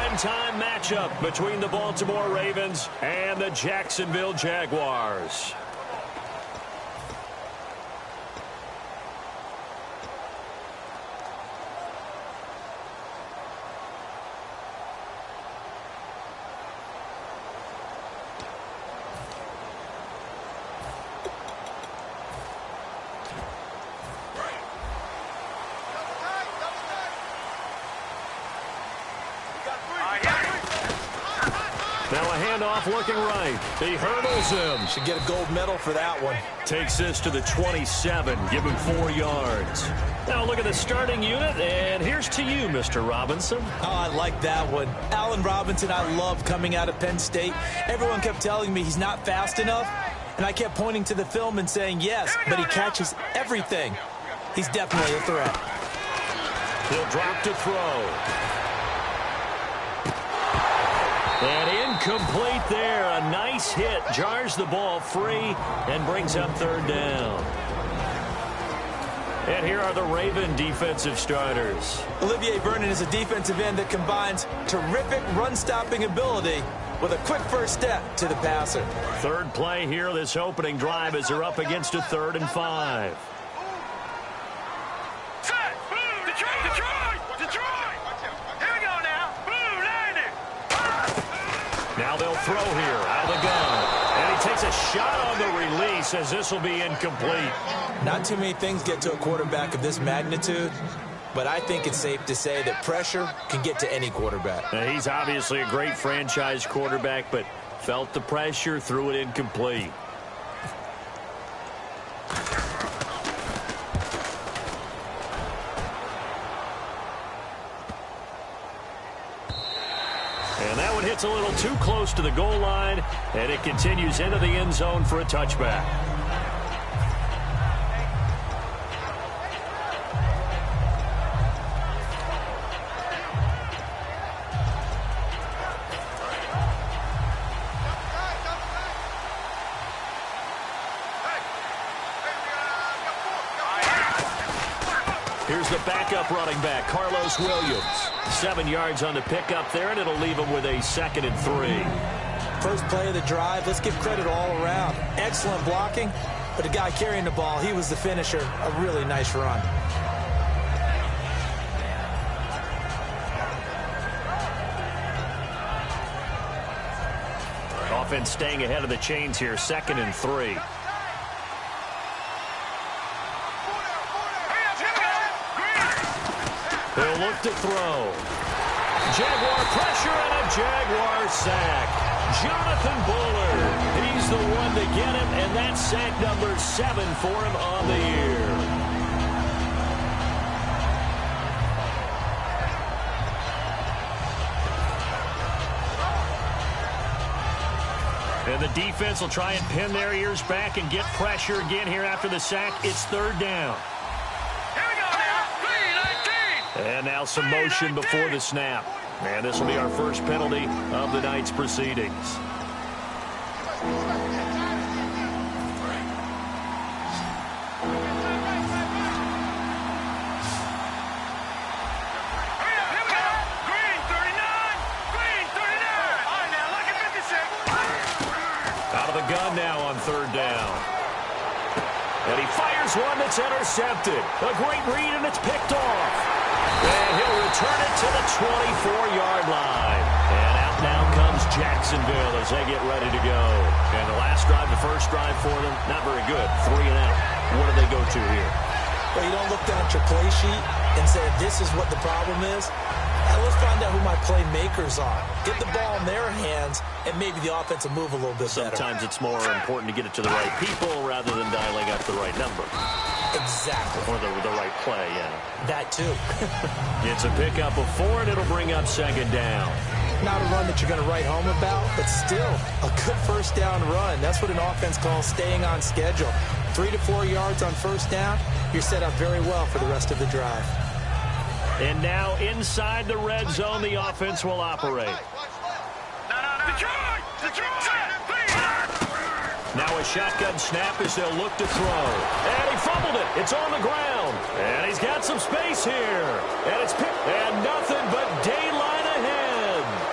Prime-time matchup between the Baltimore Ravens and the Jacksonville Jaguars. Now a handoff looking right. He hurdles him. Should get a gold medal for that one. Takes this to the 27. Give him 4 yards. Now look at the starting unit, and here's to you, Mr. Robinson. Oh, I like that one. Allen Robinson, I love coming out of Penn State. Everyone kept telling me he's not fast enough, and I kept pointing to the film and saying yes, but he catches everything. He's definitely a threat. He'll drop to throw. And incomplete there. A nice hit. Jars the ball free and brings up third down. And here are the Raven defensive starters. Olivier Vernon is a defensive end that combines terrific run-stopping ability with a quick first step to the passer. Third play here this opening drive as they're up against a 3rd and 5. Now they'll throw here out of the gun. And he takes a shot on the release as this will be incomplete. Not too many things get to a quarterback of this magnitude, but I think it's safe to say that pressure can get to any quarterback. Now, he's obviously a great franchise quarterback, but felt the pressure, threw it incomplete. And that one hits a little too close to the goal line, and it continues into the end zone for a touchback. Here's the backup running back, Carlos Williams. 7 yards on the pickup there, and it'll leave him with a 2nd and 3. First play of the drive, let's give credit all around. Excellent blocking, but the guy carrying the ball, he was the finisher. A really nice run. Offense staying ahead of the chains here, 2nd and 3. He'll look to throw. Jaguar pressure and a Jaguar sack. Jonathan Bullard. He's the one to get him, and that's sack number 7 for him on the year. And the defense will try and pin their ears back and get pressure again here after the sack. It's 3rd down. And now some motion before the snap. And this will be our first penalty of the night's proceedings. Out of the gun now on 3rd down. And he fires one that's intercepted. A great read, and it's picked off. And he'll return it to the 24-yard line. And out now comes Jacksonville as they get ready to go. And the last drive, the first drive for them, not very good. 3 and out. What do they go to here? Well, you don't look down at your play sheet and say, this is what the problem is. Let's find out who my playmakers are. Get the ball in their hands, and maybe the offense will move a little bit better. Sometimes it's more important to get it to the right people rather than dialing up the right number. Exactly. Or the right play, yeah. That too. It's a pickup of 4, and it'll bring up 2nd down. Not a run that you're going to write home about, but still a good first down run. That's what an offense calls staying on schedule. 3 to 4 yards on first down, you're set up very well for the rest of the drive. And now inside the red zone, the offense will operate. Now a shotgun snap as they'll look to throw. And he fumbled it. It's on the ground. And he's got some space here. And it's picked. And nothing but daylight ahead.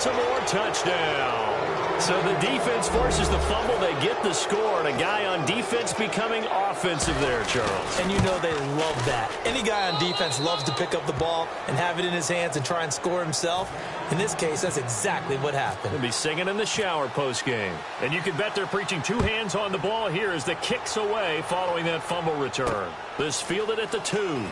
Baltimore touchdown. So the defense forces the fumble. They get the score, and a guy on defense becoming offensive there, Charles. And you know they love that. Any guy on defense loves to pick up the ball and have it in his hands and try and score himself. In this case, that's exactly what happened. He'll be singing in the shower postgame. And you can bet they're preaching two hands on the ball here as the kick's away following that fumble return. This fielded at the 2.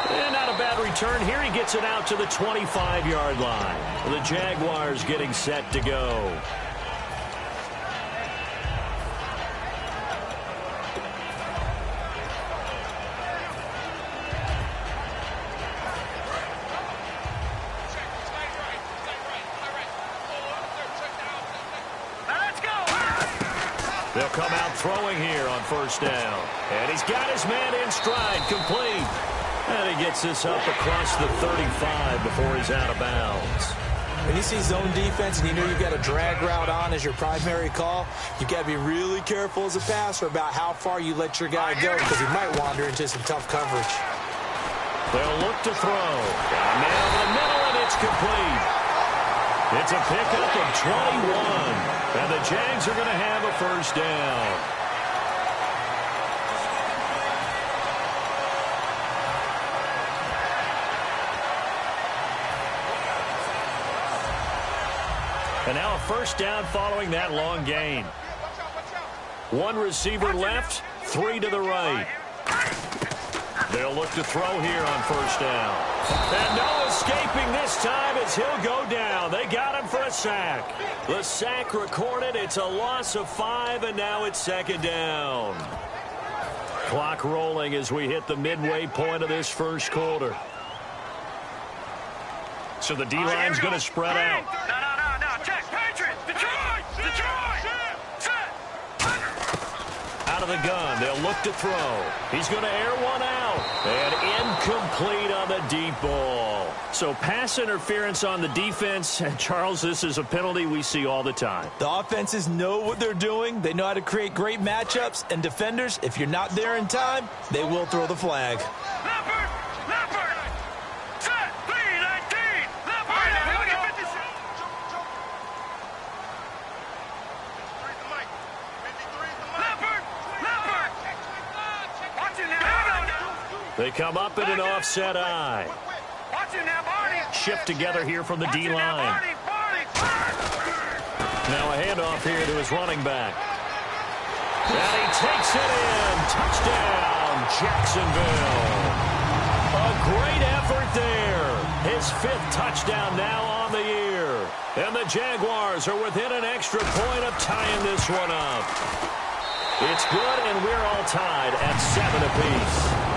And not a bad return here. He gets it out to the 25-yard line. The Jaguars getting set to go. They'll come out throwing here on first down. And he's got his man in stride, complete. And he gets this up across the 35 before he's out of bounds. When you see zone defense and you know you've got a drag route on as your primary call, you've got to be really careful as a passer about how far you let your guy go because he might wander into some tough coverage. They'll look to throw. Got a man over the middle, and it's complete. It's a pickup of 21. And the Jags are going to have a first down. And now a first down following that long gain. One receiver left, 3 to the right. They'll look to throw here on first down. And no escaping this time as he'll go down. They got him for a sack. The sack recorded. It's a loss of 5, and now it's second down. Clock rolling as we hit the midway point of this first quarter. So the D-line's going to spread out. Out of the gun, they'll look to throw. He's going to air one out. And incomplete on the deep ball. So pass interference on the defense. And Charles, this is a penalty we see all the time. The offenses know what they're doing. They know how to create great matchups. And defenders, if you're not there in time, they will throw the flag. They come up in an offset eye. Shift together here from the D-line. Now a handoff here to his running back. And he takes it in. Touchdown, Jacksonville. A great effort there. His 5th touchdown now on the year. And the Jaguars are within an extra point of tying this one up. It's good, and we're all tied at 7 apiece.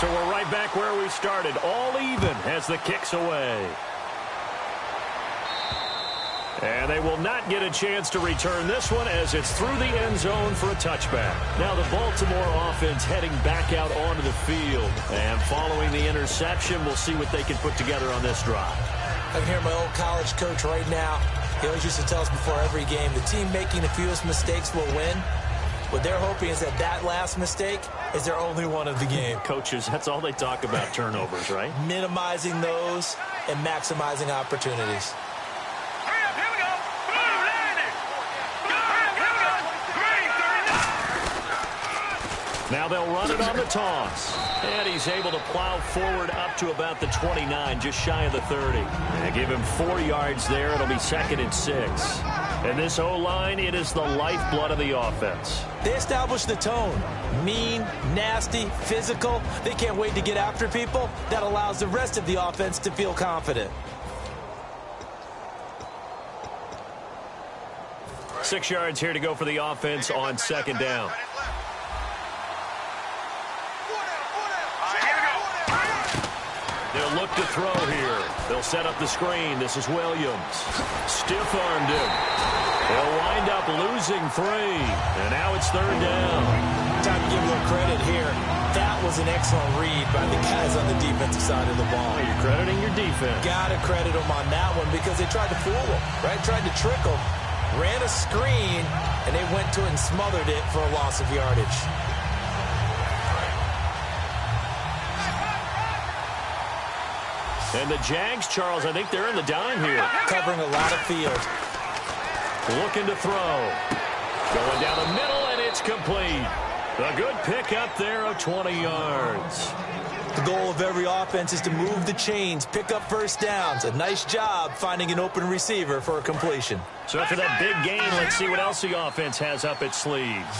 So we're right back where we started, all even as the kick's away. And they will not get a chance to return this one as it's through the end zone for a touchback. Now the Baltimore offense heading back out onto the field. And following the interception, we'll see what they can put together on this drive. I can hear my old college coach right now. He always used to tell us before every game, the team making the fewest mistakes will win. What they're hoping is that last mistake is their only one of the game. Coaches, that's all they talk about, turnovers, right? Minimizing those and maximizing opportunities. Now they'll run it on the toss. And he's able to plow forward up to about the 29, just shy of the 30. And give him 4 yards there. It'll be 2nd and 6. And this O-line, it is the lifeblood of the offense. They establish the tone. Mean, nasty, physical. They can't wait to get after people. That allows the rest of the offense to feel confident. 6 yards here to go for the offense on 2nd down. They'll look to throw here. They'll set up the screen. This is Williams. Stiff-armed him. They'll wind up losing 3. And now it's 3rd down. Time to give a little credit here. That was an excellent read by the guys on the defensive side of the ball. You're crediting your defense. Got to credit them on that one because they tried to fool them, right? Tried to trick them. Ran a screen, and they went to it and smothered it for a loss of yardage. And the Jags, Charles, I think they're in the dime here. Covering a lot of field. Looking to throw. Going down the middle, and it's complete. A good pickup there of 20 yards. The goal of every offense is to move the chains, pick up first downs. A nice job finding an open receiver for a completion. So after that big gain, let's see what else the offense has up its sleeves.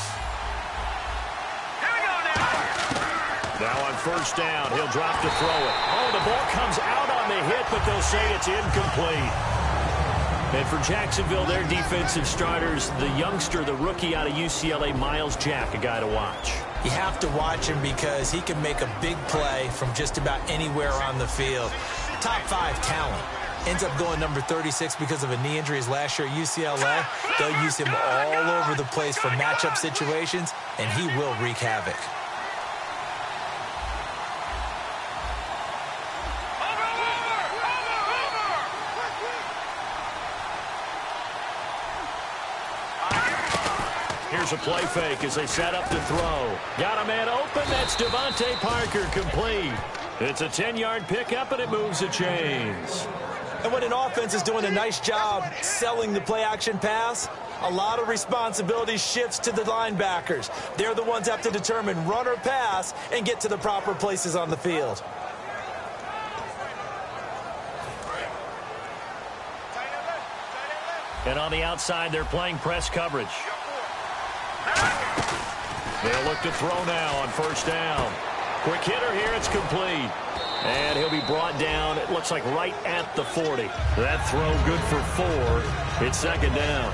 Now on first down, he'll drop to throw it. Oh, the ball comes out on the hit, but they'll say it's incomplete. And for Jacksonville, their defensive starters, the youngster, the rookie out of UCLA, Miles Jack, a guy to watch. You have to watch him because he can make a big play from just about anywhere on the field. Top 5 talent. Ends up going number 36 because of a knee injury his last year at UCLA. They'll use him all over the place for matchup situations, and he will wreak havoc. Here's a play fake as they set up to throw. Got a man open. That's Devontae Parker, complete. It's a 10-yard pickup, and it moves the chains. And when an offense is doing a nice job selling the play-action pass, a lot of responsibility shifts to the linebackers. They're the ones that have to determine run or pass and get to the proper places on the field. And on the outside, they're playing press coverage. They'll look to throw now on first down. Quick hitter here, it's complete. And he'll be brought down, it looks like right at the 40. That throw good for 4. It's second down.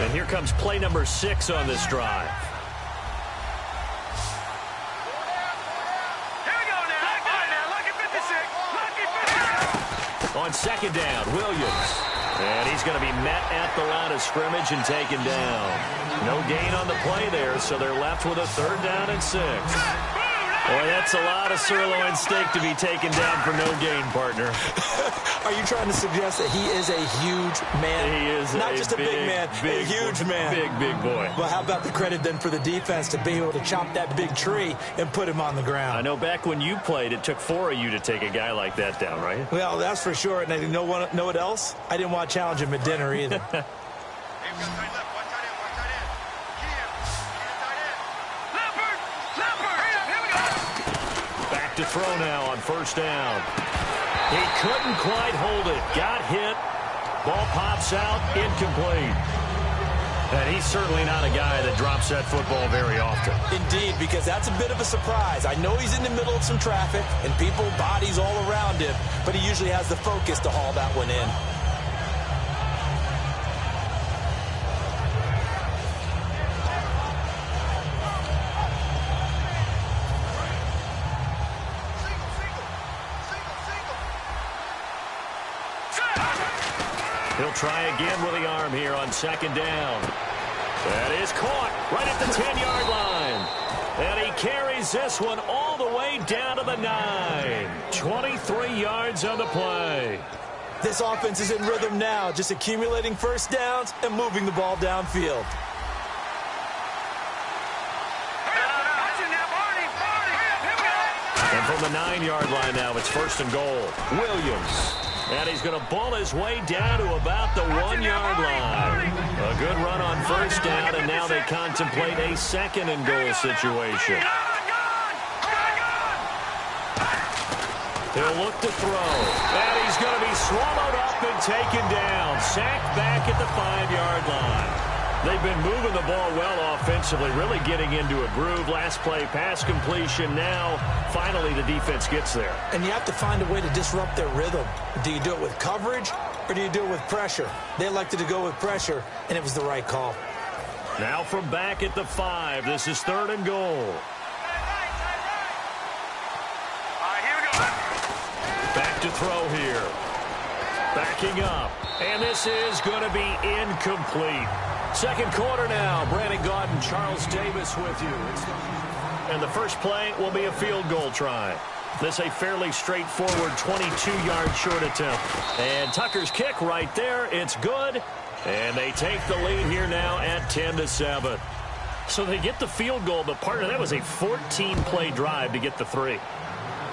And here comes play number 6 on this drive. On second down, Williams. And he's going to be met at the line of scrimmage and taken down. No gain on the play there, so they're left with a 3rd down and 6. Boy, that's a lot of sirloin steak to be taken down for no gain, partner. Are you trying to suggest that he is a huge man? He is not just a big man, a huge man. Big boy. Well, how about the credit then for the defense to be able to chop that big tree and put him on the ground? I know back when you played, it took 4 of you to take a guy like that down, right? Well, that's for sure. And I know what else? I didn't want to challenge him at dinner either. Back to throw now on first down. He couldn't quite hold it. Got hit. Ball pops out. Incomplete. And he's certainly not a guy that drops that football very often. Indeed, because that's a bit of a surprise. I know he's in the middle of some traffic and people, bodies all around him, but he usually has the focus to haul that one in. He'll try again with the arm here on second down. That is caught right at the 10-yard line. And he carries this one all the way down to the 9. 23 yards on the play. This offense is in rhythm now, just accumulating first downs and moving the ball downfield. And from the 9-yard line now, it's 1st and goal. Williams. And he's going to ball his way down to about the 1-yard line. A good run on first down, and now they contemplate a 2nd and goal situation. He'll look to throw. And he's going to be swallowed up and taken down. Sacked back at the 5-yard line. They've been moving the ball well offensively, really getting into a groove. Last play, pass completion. Now, finally, the defense gets there. And you have to find a way to disrupt their rhythm. Do you do it with coverage, or do you do it with pressure? They elected to go with pressure, and it was the right call. Now from back at the 5, this is 3rd and goal. Back to throw here. Backing up. And this is going to be incomplete. Second quarter now. Brandon Gaudin, Charles Davis with you. And the first play will be a field goal try. This a fairly straightforward 22-yard short attempt. And Tucker's kick right there. It's good. And they take the lead here now at 10-7. So they get the field goal, but partner, that was a 14-play drive to get the 3.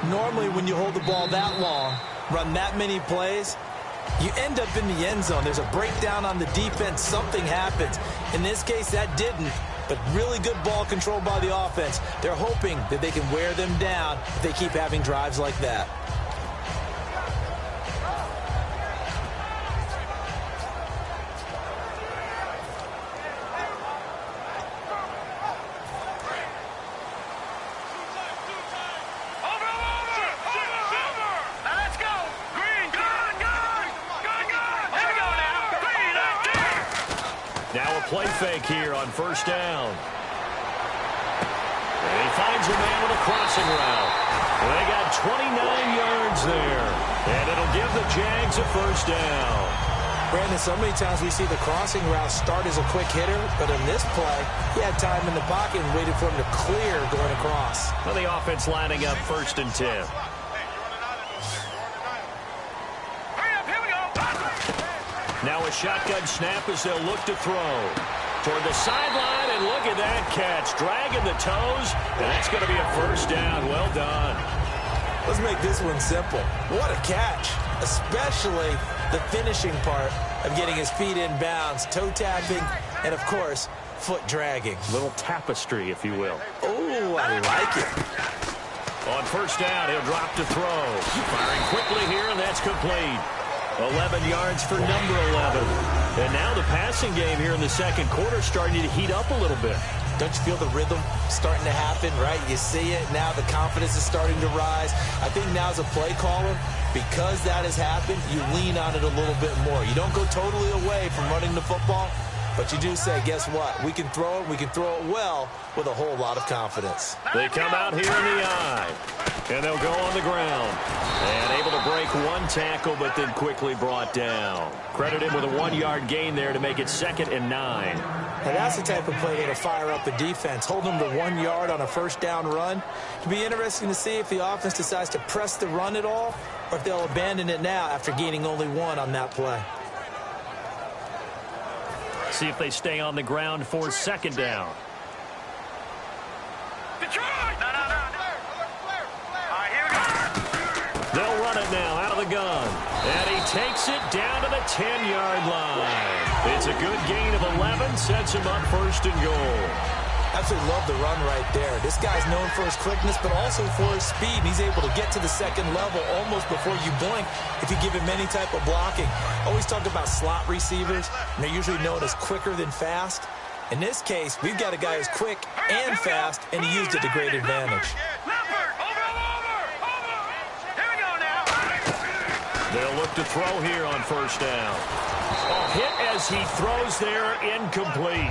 Normally, when you hold the ball that long, run that many plays, you end up in the end zone. There's a breakdown on the defense. Something happens. In this case, that didn't. But really good ball control by the offense. They're hoping that they can wear them down if they keep having drives like that. Now a play fake here on first down. And he finds a man with a crossing route. And they got 29 yards there. And it'll give the Jags a first down. Brandon, so many times we see the crossing route start as a quick hitter, but in this play, he had time in the pocket and waited for him to clear going across. Well, the offense lining up 1st and 10. Now a shotgun snap as they'll look to throw. Toward the sideline, and look at that catch. Dragging the toes, and that's going to be a first down. Well done. Let's make this one simple. What a catch, especially the finishing part of getting his feet in bounds, toe tapping, and, of course, foot dragging. Little tapestry, if you will. Oh, I like it. On first down, he'll drop to throw. Firing quickly here, and that's complete. 11 yards for number 11. And now the passing game here in the second quarter starting to heat up a little bit. Don't you feel the rhythm starting to happen, right? You see it. Now the confidence is starting to rise. I think now as a play caller, because that has happened, you lean on it a little bit more. You don't go totally away from running the football, but you do say, guess what? We can throw it. We can throw it well with a whole lot of confidence. They come out here in the eye, and they'll go on the ground. And able to break one tackle, but then quickly brought down. Credit him with a 1-yard gain there to make it 2nd and 9. And that's the type of play that'll fire up the defense. Hold them to 1 yard on a first down run. It'll be interesting to see if the offense decides to press the run at all, or if they'll abandon it now after gaining only 1 on that play. See if they stay on the ground for 2nd down. They'll run it now out of the gun. And he takes it down to the 10-yard line. It's a good gain of 11. Sets him up 1st and goal. Absolutely love the run right there. This guy's known for his quickness, but also for his speed. And he's able to get to the second level almost before you blink if you give him any type of blocking. Always talk about slot receivers, and they're usually known as quicker than fast. In this case, we've got a guy who's quick and fast, and he used it to great advantage. They'll look to throw here on first down. A hit as he throws there, incomplete.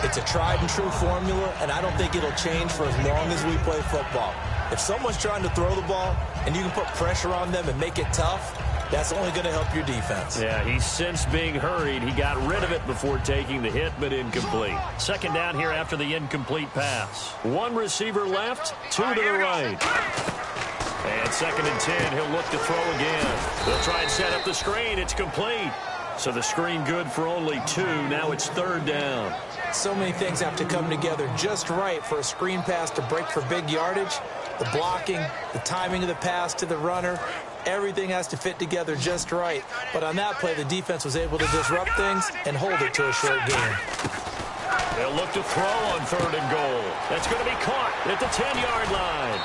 It's a tried and true formula, and I don't think it'll change for as long as we play football. If someone's trying to throw the ball and you can put pressure on them and make it tough, that's only going to help your defense. Yeah, he's since being hurried. He got rid of it before taking the hit, but incomplete. 2nd down here after the incomplete pass. 1 receiver left, 2 to the right. And 2nd and 10, he'll look to throw again. They'll try and set up the screen. It's complete. So the screen good for only 2. Now it's 3rd down. So many things have to come together just right for a screen pass to break for big yardage. The blocking, the timing of the pass to the runner, everything has to fit together just right. But on that play, the defense was able to disrupt things and hold it to a short gain. They'll look to throw on 3rd and goal. That's going to be caught at the 10-yard line.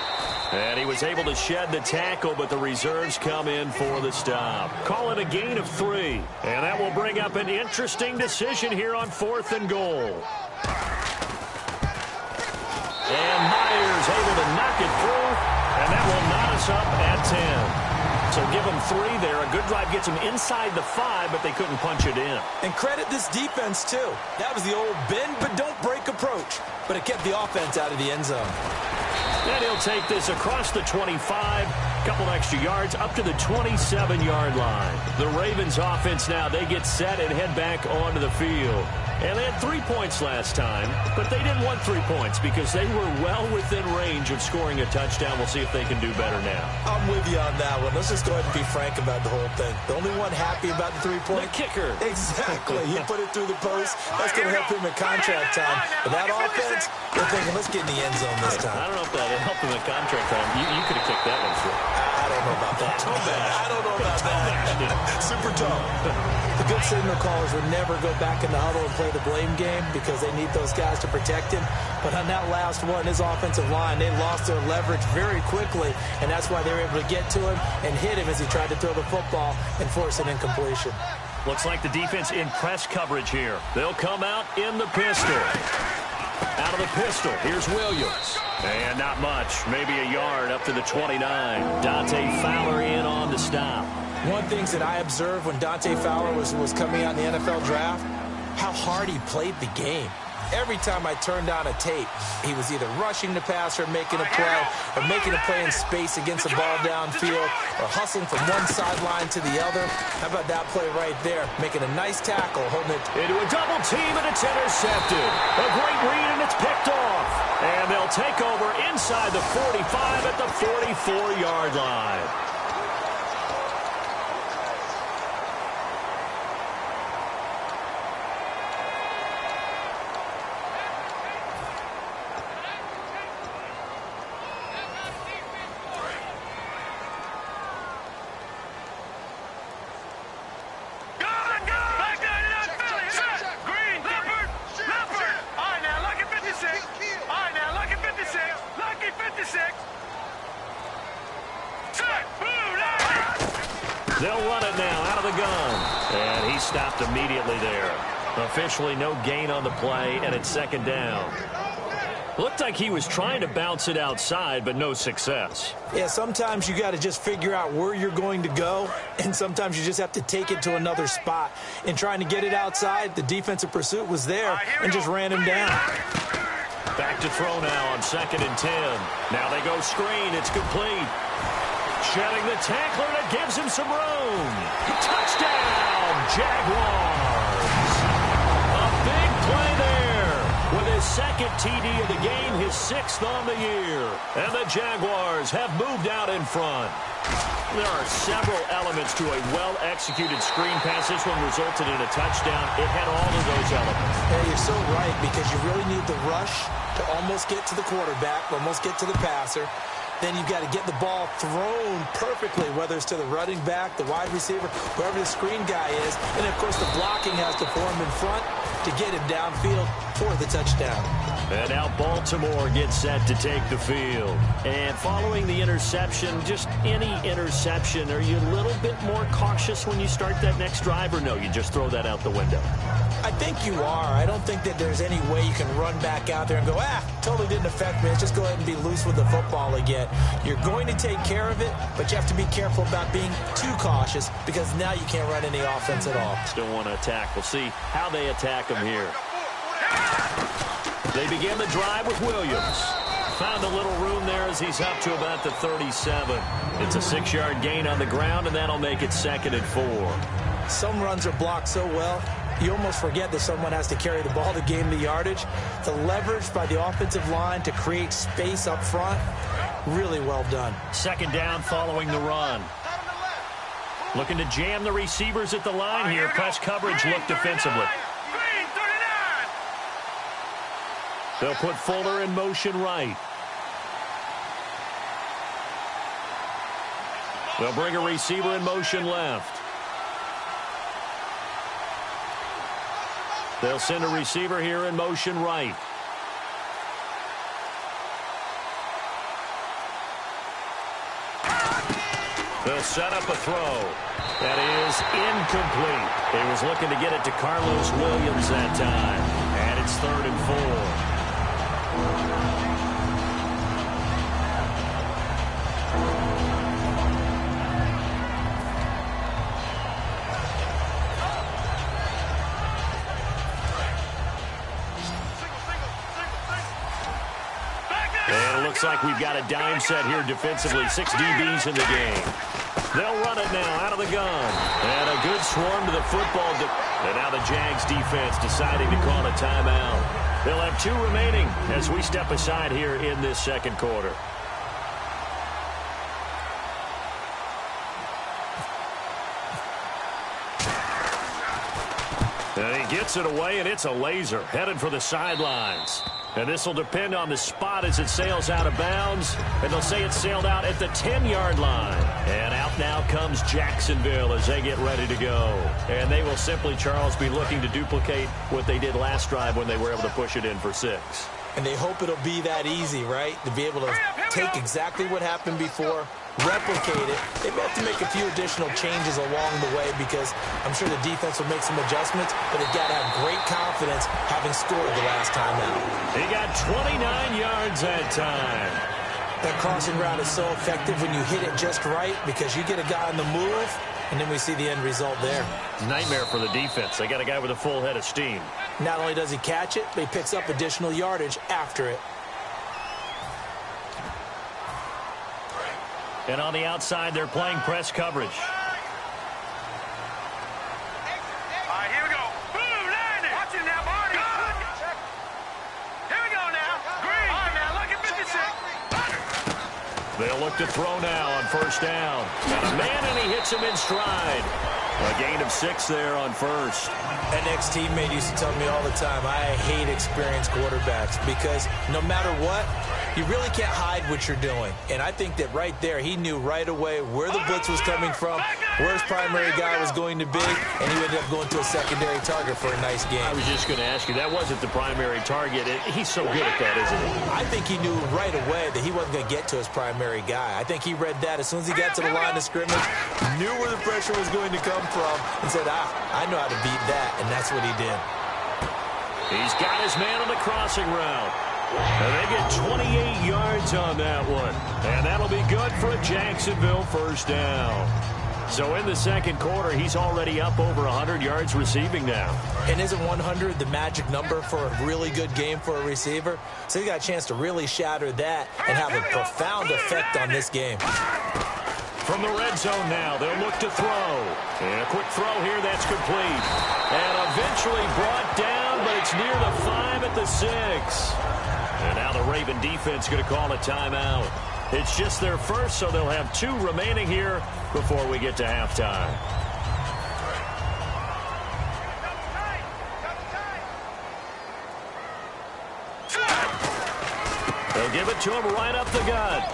And he was able to shed the tackle, but the reserves come in for the stop. Call it a gain of 3. And that will bring up an interesting decision here on 4th and goal. And Myers able to knock it through, and that will knot us up at 10. So give them 3 there. A good drive gets them inside the 5, but they couldn't punch it in. And credit this defense, too. That was the old bend but don't break approach, but it kept the offense out of the end zone. And he'll take this across the 25, couple extra yards, up to the 27-yard line. The Ravens offense now, they get set and head back onto the field. And they had 3 points last time, but they didn't want 3 points because they were well within range of scoring a touchdown. We'll see if they can do better now. I'm with you on that one. Let's just go ahead and be frank about the whole thing. The only one happy about the 3-point? The kicker. Exactly. He put it through the post. That's going to help him in contract time. But that offense, they're thinking, let's get in the end zone this time. I don't know if that helped him in contract time. You could have kicked that one through. I don't know about that. I don't know about that. Super tough. The good signal callers would never go back in the huddle and play the blame game because they need those guys to protect him. But on that last one, his offensive line, they lost their leverage very quickly, and that's why they were able to get to him and hit him as he tried to throw the football and force an incompletion. Looks like the defense in press coverage here. They'll come out in the pistol. Out of the pistol, here's Williams. And not much, maybe a yard up to the 29. Dante Fowler in on the stop. One of the things that I observed when Dante Fowler was coming out in the NFL draft, how hard he played the game. Every time I turned on a tape, he was either rushing the passer, making a play, or making a play in space against the ball downfield, or hustling from one sideline to the other. How about that play right there? Making a nice tackle, holding it into a double team, and it's intercepted. A great read, and it's picked off. And they'll take over inside the 45 at the 44-yard line. They'll run it now out of the gun. And he stopped immediately there. Officially no gain on the play, and it's second down. Looked like he was trying to bounce it outside, but no success. Yeah, sometimes you got to just figure out where you're going to go, and sometimes you just have to take it to another spot. In trying to get it outside, the defensive pursuit was there and just ran him down. Back to throw now on 2nd and 10. Now they go screen. It's complete. Shedding the tackler that gives him some room. Touchdown, Jaguars. A big play there with his second TD of the game, his 6th on the year. And the Jaguars have moved out in front. There are several elements to a well-executed screen pass. This one resulted in a touchdown. It had all of those elements. Yeah, you're so right, because you really need the rush to almost get to the quarterback, almost get to the passer. Then you've got to get the ball thrown perfectly, whether it's to the running back, the wide receiver, whoever the screen guy is. And, of course, the blocking has to form in front to get him downfield for the touchdown. And now Baltimore gets set to take the field. And following the interception, just any interception, are you a little bit more cautious when you start that next drive, or no, you just throw that out the window? I think you are. I don't think that there's any way you can run back out there and go, totally didn't affect me. Let's just go ahead and be loose with the football again. You're going to take care of it, but you have to be careful about being too cautious, because now you can't run any offense at all. Still want to attack. We'll see how they attack him here. They begin the drive with Williams. Found a little room there as he's up to about the 37. It's a 6-yard gain on the ground, and that'll make it 2nd and 4. Some runs are blocked so well, you almost forget that someone has to carry the ball to gain the yardage. The leverage by the offensive line to create space up front, really well done. 2nd down following the run. Looking to jam the receivers at the line here. Press coverage look defensively. They'll put Fuller in motion right. They'll bring a receiver in motion left. They'll send a receiver here in motion right. They'll set up a throw. That is incomplete. He was looking to get it to Carlos Williams that time. And it's 3rd and 4. And it looks like we've got a dime set here defensively. 6 DBs in the game. They'll run it now out of the gun. And a good swarm to the football. And now the Jags defense deciding to call a timeout. They'll have 2 remaining as we step aside here in this second quarter. And he gets it away, and it's a laser headed for the sidelines. And this will depend on the spot as it sails out of bounds. And they'll say it sailed out at the 10-yard line. And out now comes Jacksonville as they get ready to go. And they will simply, Charles, be looking to duplicate what they did last drive when they were able to push it in for 6. And they hope it'll be that easy, right? To be able to take exactly what happened before, replicate it. They may have to make a few additional changes along the way because I'm sure the defense will make some adjustments, but they've got to have great confidence having scored the last time out. He got 29 yards that time. That crossing route is so effective when you hit it just right because you get a guy on the move, and then we see the end result there. Nightmare for the defense. They got a guy with a full head of steam. Not only does he catch it, but he picks up additional yardage after it. And on the outside, they're playing press coverage. All right, here we go. Boom, line it. Watch it now, Barney. Here we go now. Green. All right, now, look at 56. They'll look to throw now on first down. Got a man, and he hits him in stride. A gain of 6 there on first. An ex-teammate used to tell me all the time, I hate experienced quarterbacks because no matter what, you really can't hide what you're doing. And I think that right there, he knew right away where the blitz was coming from, where his primary guy was going to be, and he ended up going to a secondary target for a nice game. I was just going to ask you, that wasn't the primary target. He's so good at that, isn't he? I think he knew right away that he wasn't going to get to his primary guy. I think he read that as soon as he got to the line of scrimmage, knew where the pressure was going to come from, and said, I know how to beat that, and that's what he did. He's got his man on the crossing route. And they get 28 yards on that one. And that'll be good for a Jacksonville first down. So in the second quarter, he's already up over 100 yards receiving now. And isn't 100 the magic number for a really good game for a receiver? So he got a chance to really shatter that and have a profound effect on this game. From the red zone now, they'll look to throw. And a quick throw here, that's complete. And eventually brought down, but it's near the 5 at the 6. And now the Raven defense going to call a timeout. It's just their first, so they'll have 2 remaining here before we get to halftime. They'll give it to him right up the gut.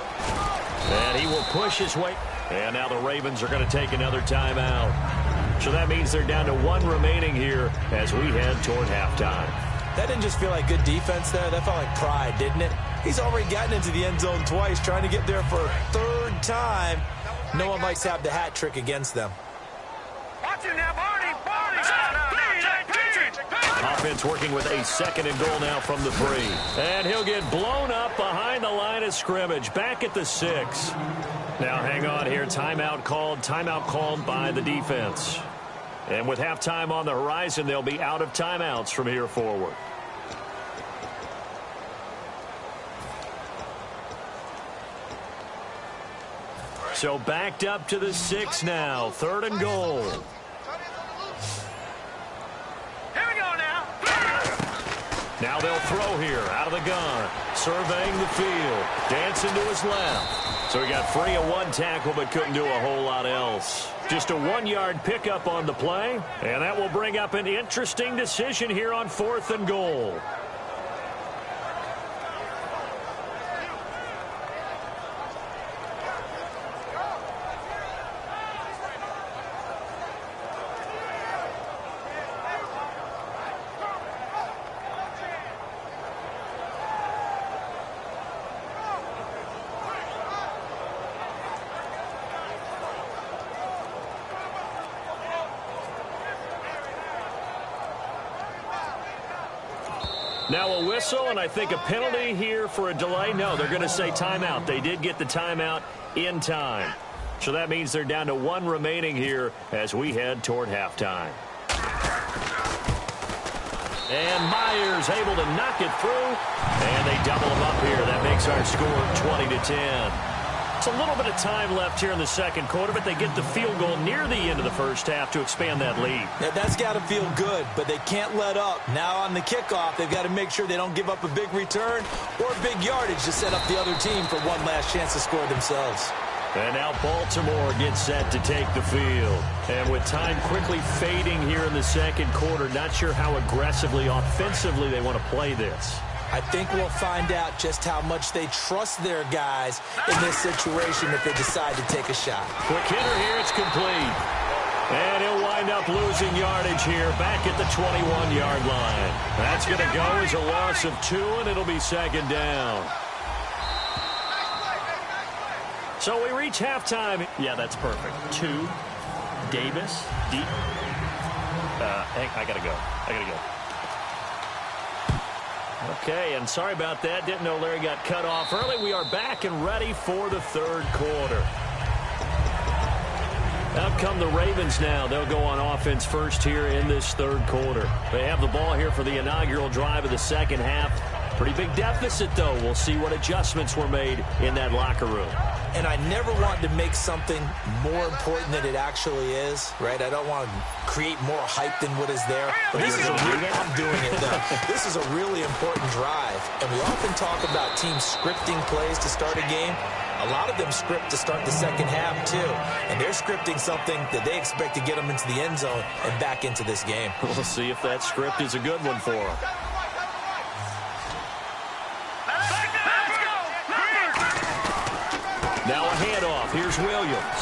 And he will push his way. And now the Ravens are going to take another timeout. So that means they're down to 1 remaining here as we head toward halftime. That didn't just feel like good defense there. That felt like pride, didn't it? He's already gotten into the end zone twice, trying to get there for a 3rd time. No one likes to have the hat trick against them. Watch it now, Barney. Offense working with a 2nd and goal now from the 3. And he'll get blown up behind the line of scrimmage, back at the 6. Now hang on here. Timeout called by the defense. And with halftime on the horizon, they'll be out of timeouts from here forward. So backed up to the 6 now. 3rd and goal. Here we go now. Now they'll throw here out of the gun. Surveying the field. Dancing to his left. So he got free of 1 tackle but couldn't do a whole lot else. Just a 1-yard pickup on the play. And that will bring up an interesting decision here on 4th and goal. Now a whistle, and I think a penalty here for a delay. No, they're going to say timeout. They did get the timeout in time. So that means they're down to 1 remaining here as we head toward halftime. And Myers able to knock it through, and they double him up here. That makes our score 20-10. It's a little bit of time left here in the second quarter, but they get the field goal near the end of the first half to expand that lead. Yeah, that's got to feel good, but they can't let up. Now on the kickoff, they've got to make sure they don't give up a big return or big yardage to set up the other team for one last chance to score themselves. And now Baltimore gets set to take the field. And with time quickly fading here in the second quarter, not sure how aggressively, offensively they want to play this. I think we'll find out just how much they trust their guys in this situation if they decide to take a shot. Quick hitter here, it's complete. And he'll wind up losing yardage here back at the 21-yard line. That's going to go as a loss of 2, and it'll be second down. So we reach halftime. Yeah, that's perfect. 2, Davis, deep. Hey, I got to go. Okay, and sorry about that. Didn't know Larry got cut off early. We are back and ready for the third quarter. Out come the Ravens now. They'll go on offense first here in this third quarter. They have the ball here for the inaugural drive of the second half. Pretty big deficit, though. We'll see what adjustments were made in that locker room. And I never want to make something more important than it actually is, right? I don't want to create more hype than what is there. But this is I'm doing it, though. This is a really important drive. And we often talk about teams scripting plays to start a game. A lot of them script to start the second half, too. And they're scripting something that they expect to get them into the end zone and back into this game. We'll see if that script is a good one for them. Now a handoff. Here's Williams.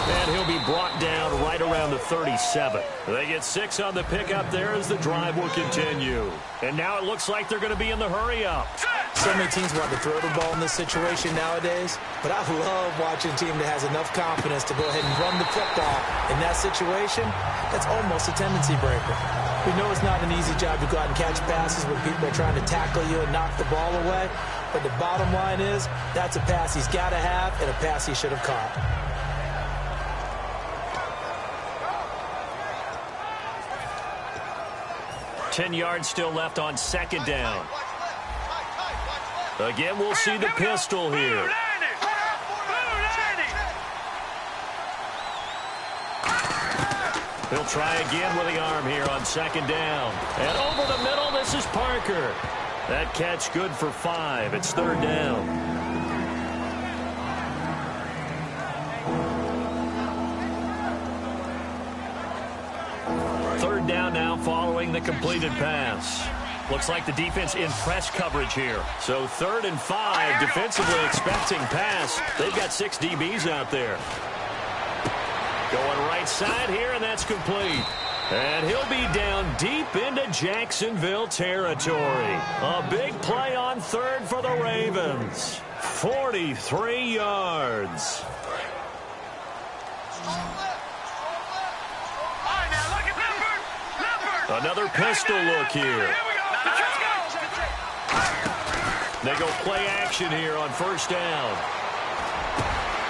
And he'll be brought down right around the 37. They get 6 on the pickup there as the drive will continue. And now it looks like they're going to be in the hurry-up. So many teams want to throw the ball in this situation nowadays, but I love watching a team that has enough confidence to go ahead and run the football. In that situation, that's almost a tendency breaker. We know it's not an easy job to go out and catch passes when people are trying to tackle you and knock the ball away, but the bottom line is that's a pass he's got to have and a pass he should have caught. Ten yards still left on second down. Again, we'll see the pistol here. He'll try again with the arm here on second down. And over the middle, this is Parker. That catch good for 5. It's third down. Third down now following the completed pass. Looks like the defense in press coverage here. So 3rd and 5, defensively expecting pass. They've got 6 DBs out there. Going right side here, and that's complete. And he'll be down deep into Jacksonville territory. A big play on 3rd for the Ravens. 43 yards. Another pistol look here. They go play action here on first down.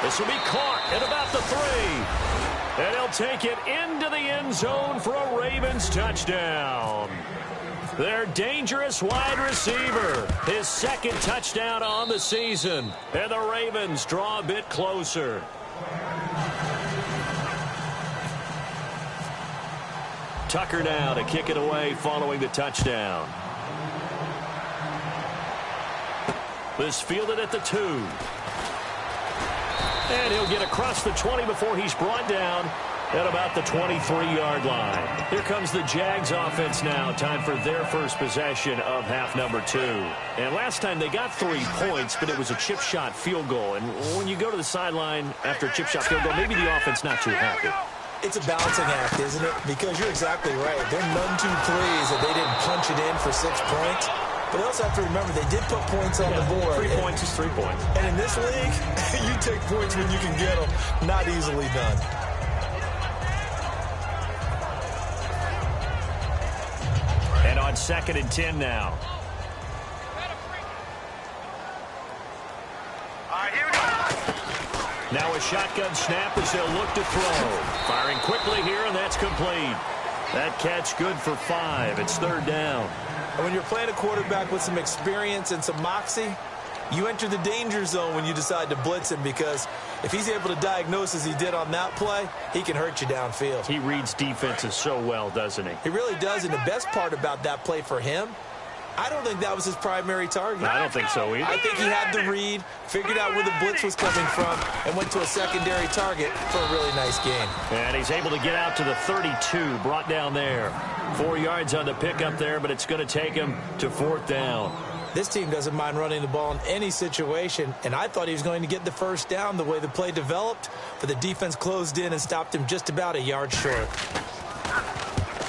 This will be caught at about the 3. And he'll take it into the end zone for a Ravens touchdown. Their dangerous wide receiver. His 2nd touchdown on the season. And the Ravens draw a bit closer. Tucker now to kick it away following the touchdown. This fielded at the 2. And he'll get across the 20 before he's brought down at about the 23-yard line. Here comes the Jags offense now. Time for their first possession of half number 2. And last time they got 3 points, but it was a chip shot field goal. And when you go to the sideline after a chip shot field goal, maybe the offense not too happy. It's a balancing act, isn't it? Because you're exactly right. They're none too pleased that they didn't punch it in for 6 points. But they also have to remember they did put points on the board. 3 points is 3 points. And in this league, you take points when you can get them. Not easily done. And on 2nd and 10 now. Now a shotgun snap as they'll look to throw. Firing quickly here, and that's complete. That catch good for 5. It's third down. And when you're playing a quarterback with some experience and some moxie, You enter the danger zone when you decide to blitz him, because if he's able to diagnose as he did on that play, he can hurt you downfield. He reads defenses so well, doesn't he? He really does, and the best part about that play for him, I don't think that was his primary target. I don't think so either. I think he had the read, figured out where the blitz was coming from, and went to a secondary target for a really nice gain. And he's able to get out to the 32, brought down there. 4 yards on the pickup there, but it's going to take him to 4th down. This team doesn't mind running the ball in any situation, and I thought he was going to get the first down the way the play developed, but the defense closed in and stopped him just about a yard short.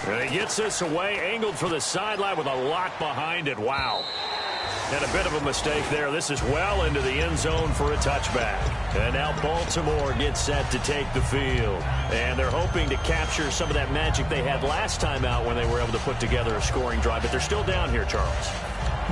And he gets this away, angled for the sideline with a lock behind it. Wow. And a bit of a mistake there. This is well into the end zone for a touchback. And now Baltimore gets set to take the field. And they're hoping to capture some of that magic they had last time out when they were able to put together a scoring drive. But they're still down here, Charles.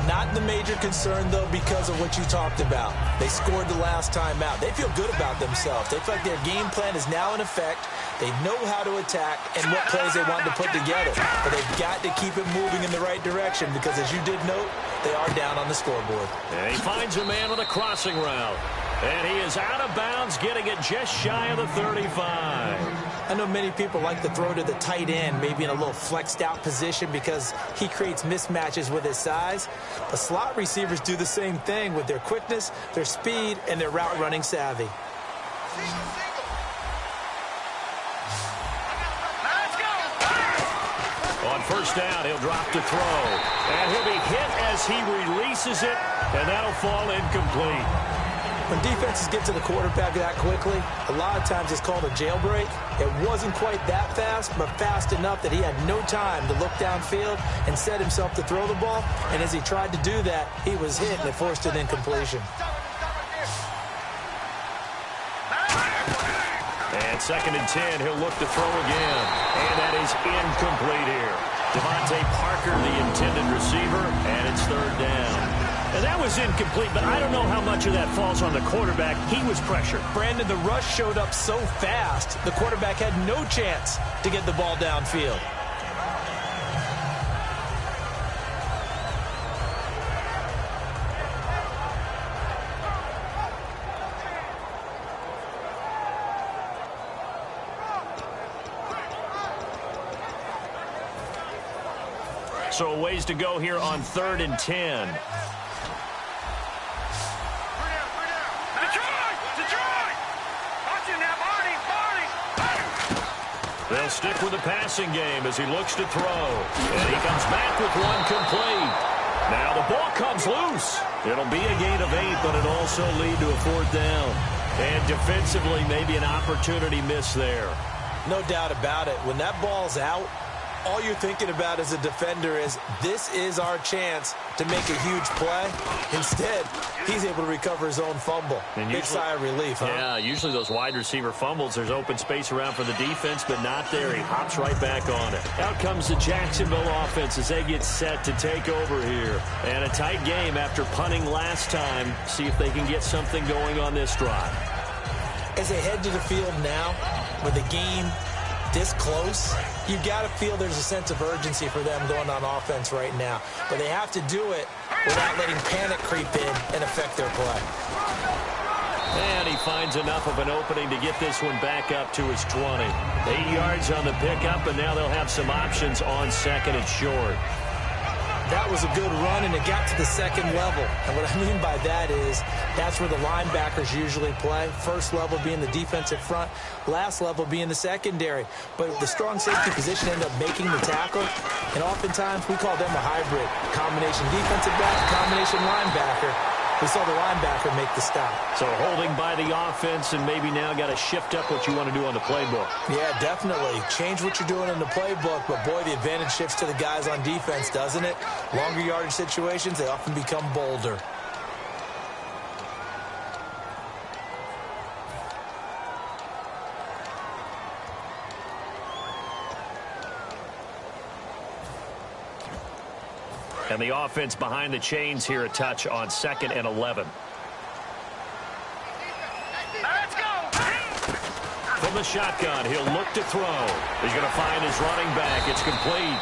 Not the major concern, though, because of what you talked about. They scored the last time out. They feel good about themselves. They feel like their game plan is now in effect. They know how to attack and what plays they want to put together. But they've got to keep it moving in the right direction because, as you did note, they are down on the scoreboard. And he finds a man with a crossing route. And he is out of bounds, getting it just shy of the 35. I know many people like to throw to the tight end, maybe in a little flexed out position because he creates mismatches with his size. But slot receivers do the same thing with their quickness, their speed, and their route running savvy. On first down, he'll drop to throw. And he'll be hit as he releases it, and that'll fall incomplete. When defenses get to the quarterback that quickly, a lot of times it's called a jailbreak. It wasn't quite that fast, but fast enough that he had no time to look downfield and set himself to throw the ball. And as he tried to do that, he was hit, and it forced an incompletion. And 2nd and 10, he'll look to throw again. And that is incomplete here. Devontae Parker, the intended receiver, and it's 3rd down. And that was incomplete, but I don't know how much of that falls on the quarterback. He was pressured. Brandon, the rush showed up so fast, the quarterback had no chance to get the ball downfield. So a ways to go here on 3rd and 10. They'll stick with the passing game as he looks to throw. And he comes back with one complete. Now the ball comes loose. It'll be a gain of 8, but it'll also lead to a 4th down. And defensively, maybe an opportunity miss there. No doubt about it. When that ball's out, all you're thinking about as a defender is, this is our chance to make a huge play. Instead, he's able to recover his own fumble. Big sigh of relief, huh? Yeah, usually those wide receiver fumbles, there's open space around for the defense, but not there. He hops right back on it. Out comes the Jacksonville offense as they get set to take over here. And a tight game after punting last time. See if they can get something going on this drive. As they head to the field now, with the game this close, you've got to feel there's a sense of urgency for them going on offense right now. But they have to do it without letting panic creep in and affect their play. And he finds enough of an opening to get this one back up to his 20. 8 yards on the pickup, and now they'll have some options on 2nd and short. That was a good run, and it got to the 2nd level. And what I mean by that is that's where the linebackers usually play. First level being the defensive front, last level being the secondary. But the strong safety position ended up making the tackle, and oftentimes we call them a hybrid. Combination defensive back, combination linebacker. We saw the linebacker make the stop. So holding by the offense, and maybe now got to shift up what you want to do on the playbook. Yeah, definitely. Change what you're doing in the playbook, but boy, the advantage shifts to the guys on defense, doesn't it? Longer yardage situations, they often become bolder. And the offense behind the chains here a touch on 2nd and 11. Let's go! From the shotgun, he'll look to throw. He's going to find his running back. It's complete.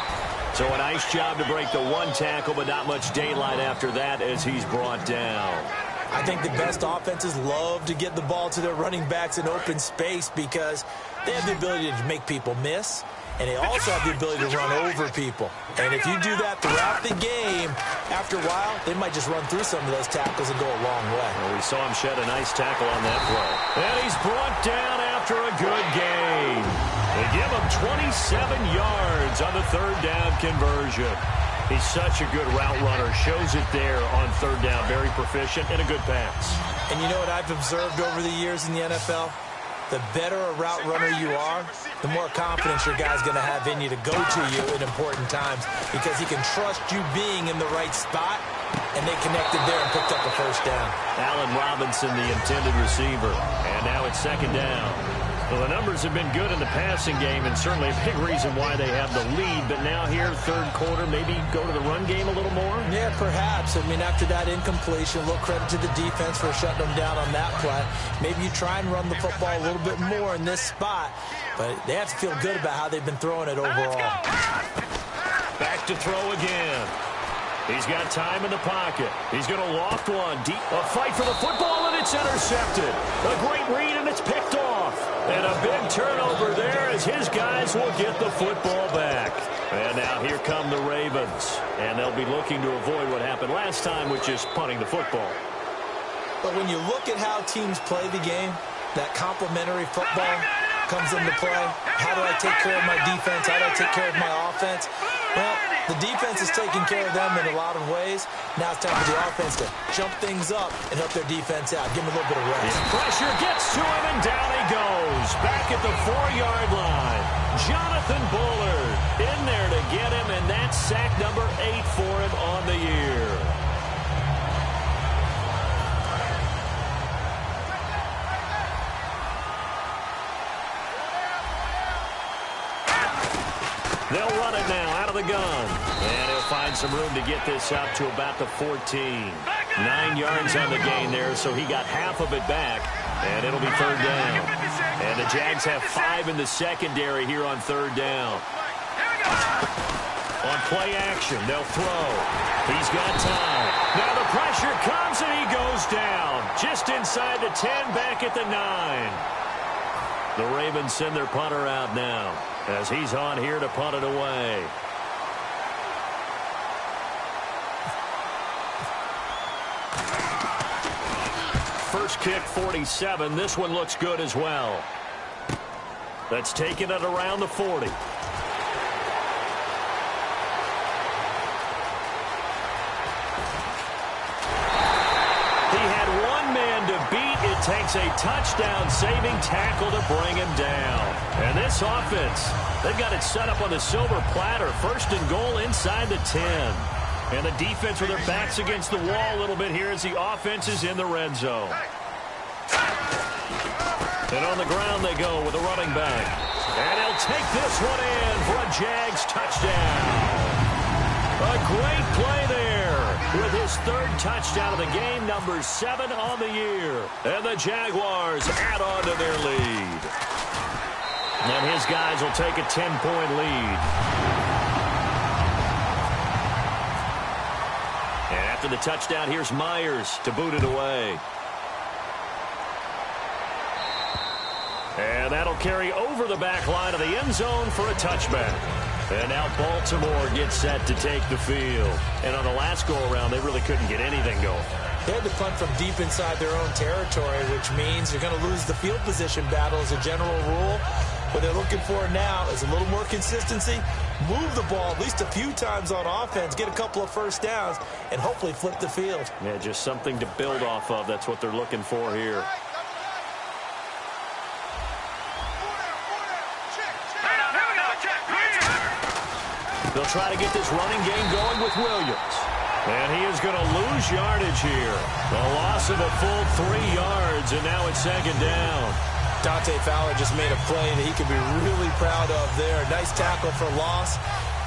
So a nice job to break the one tackle, but not much daylight after that as he's brought down. I think the best offenses love to get the ball to their running backs in open space because they have the ability to make people miss, and they also have the ability to run over people. And if you do that throughout the game, after a while, they might just run through some of those tackles and go a long way. Well, we saw him shed a nice tackle on that play. And he's brought down after a good gain. They give him 27 yards on the third down conversion. He's such a good route runner. Shows it there on third down. Very proficient and a good pass. And you know what I've observed over the years in the NFL? The better a route runner you are, the more confidence your guy's going to have in you to go to you in important times because he can trust you being in the right spot, and they connected there and picked up a first down. Allen Robinson, the intended receiver. And now it's second down. Well, the numbers have been good in the passing game, and certainly a big reason why they have the lead. But now here, third quarter, maybe go to the run game a little more? Yeah, perhaps. I mean, after that incompletion, a little credit to the defense for shutting them down on that play. Maybe you try and run the football a little bit more in this spot. But they have to feel good about how they've been throwing it overall. Back to throw again. He's got time in the pocket. He's going to loft one deep. A fight for the football, and it's intercepted. A great read, and it's picked off. And a big turnover there as his guys will get the football back. And now here come the Ravens. And they'll be looking to avoid what happened last time, which is punting the football. But when you look at how teams play the game, that complementary football comes into play. How do I take care of my defense? How do I take care of my offense? Well, the defense is taking care of them in a lot of ways. Now it's time for the offense to jump things up and help their defense out. Give them a little bit of rest. The pressure gets to him, and down he goes. Back at the 4-yard line. Jonathan Bullard in there to get him, and that's sack number 8 for him on the year. They'll run it now out of the gun. And he'll find some room to get this up to about the 14. 9 yards on the gain there, so he got half of it back. And it'll be third down. And the Jags have 5 in the secondary here on third down. On play action, they'll throw. He's got time. Now the pressure comes, and he goes down. Just inside the 10, back at the 9. The Ravens send their punter out now as he's on here to punt it away. First kick, 47. This one looks good as well. That's taken it around the 40. He had one man to beat. It takes a touchdown-saving tackle to bring him down. And this offense, they've got it set up on the silver platter. First and goal inside the 10. And the defense with their backs against the wall a little bit here as the offense is in the red zone. And on the ground they go with a running back. And he'll take this one in for a Jags touchdown. A great play there with his third touchdown of the game, number 7 on the year. And the Jaguars add on to their lead. And his guys will take a 10-point lead. And after the touchdown, here's Myers to boot it away. And that'll carry over the back line of the end zone for a touchback. And now Baltimore gets set to take the field. And on the last go-around, they really couldn't get anything going. They had to punt from deep inside their own territory, which means you're going to lose the field position battle as a general rule. What they're looking for now is a little more consistency, move the ball at least a few times on offense, get a couple of first downs, and hopefully flip the field. Yeah, just something to build off of. That's what they're looking for here. They'll try to get this running game going with Williams. And he is going to lose yardage here. A loss of a full 3 yards, and now it's second down. Dante Fowler just made a play that he can be really proud of there. Nice tackle for loss.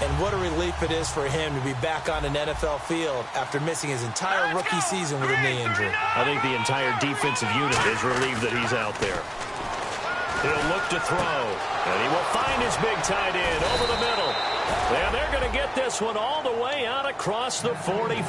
And what a relief it is for him to be back on an NFL field after missing his entire rookie season with a knee injury. I think the entire defensive unit is relieved that he's out there. He'll look to throw. And he will find his big tight end over the middle. And they're going to get this one all the way out across the 45.